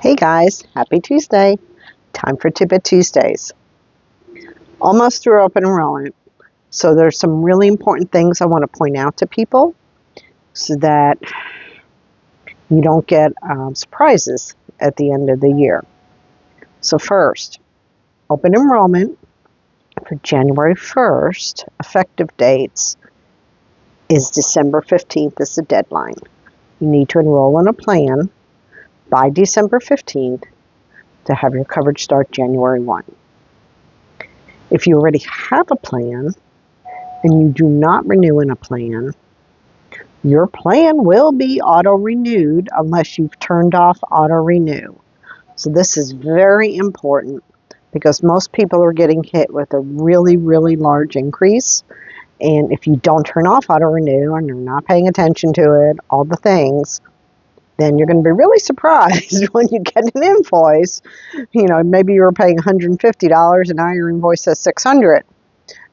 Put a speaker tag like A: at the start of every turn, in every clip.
A: Hey guys, happy Tuesday. Time for Tidbit Tuesdays. Almost through open enrollment, so there's some really important things I want to point out to people so that you don't get surprises at the end of the year. So first, open enrollment for January 1st, effective dates, is December 15th is the deadline. You need to enroll in a plan by December 15th to have your coverage start January 1. If you already have a plan and you do not renew in a plan, your plan will be auto-renewed unless you've turned off auto-renew. So this is very important because most people are getting hit with a really, really large increase. And if you don't turn off auto-renew and you're not paying attention to it, all the things, then you're going to be really surprised when you get an invoice. Maybe you were paying $150 and now your invoice says $600.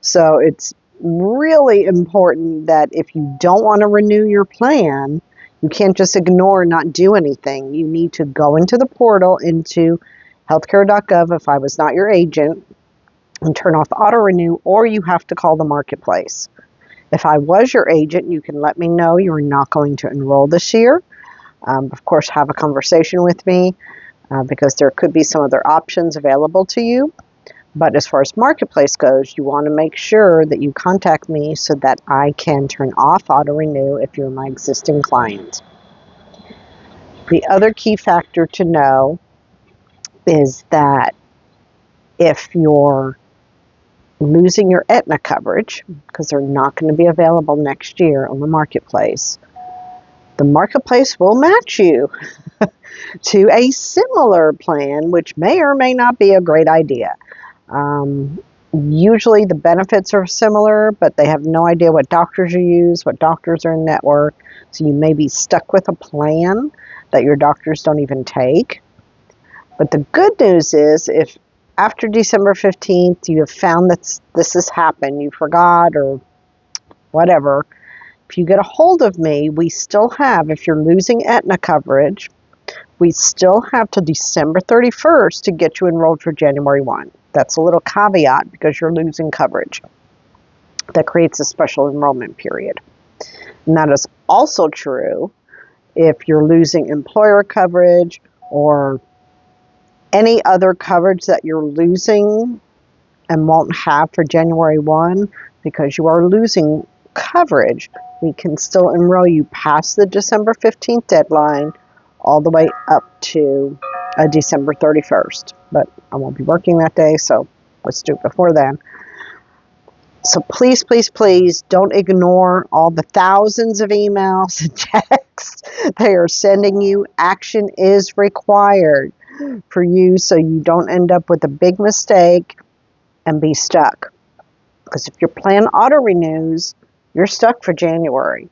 A: So it's really important that if you don't want to renew your plan, you can't just ignore and not do anything. You need to go into the portal, into healthcare.gov if I was not your agent, and turn off auto-renew, or you have to call the marketplace. If I was your agent, you can let me know you're not going to enroll this year. Of course, have a conversation with me because there could be some other options available to you. But as far as marketplace goes, you want to make sure that you contact me so that I can turn off auto-renew if you're my existing client. The other key factor to know is that if you're losing your Aetna coverage, because they're not going to be available next year on the marketplace will match you to a similar plan, which may or may not be a great idea. Usually the benefits are similar, but they have no idea what doctors you use, what doctors are in network, so you may be stuck with a plan that your doctors don't even take. But the good news is if after December 15th you have found that this has happened, you forgot or whatever, if you get a hold of me, we still have, if you're losing Aetna coverage, we still have till December 31st to get you enrolled for January 1. That's a little caveat because you're losing coverage. That creates a special enrollment period. And that is also true if you're losing employer coverage or any other coverage that you're losing and won't have for January 1 because you are losing coverage. We can still enroll you past the December 15th deadline all the way up to December 31st. But I won't be working that day, so let's do it before then. So please, please, please don't ignore all the thousands of emails and texts they are sending you. Action is required for you so you don't end up with a big mistake and be stuck. Because if your plan auto-renews, you're stuck for January.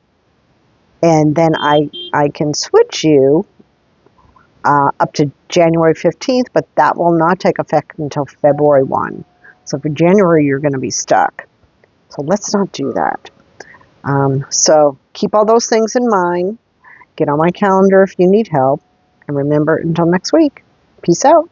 A: And then I can switch you up to January 15th, but that will not take effect until February 1. So for January, you're going to be stuck. So let's not do that. So keep all those things in mind. Get on my calendar if you need help. And remember, until next week, peace out.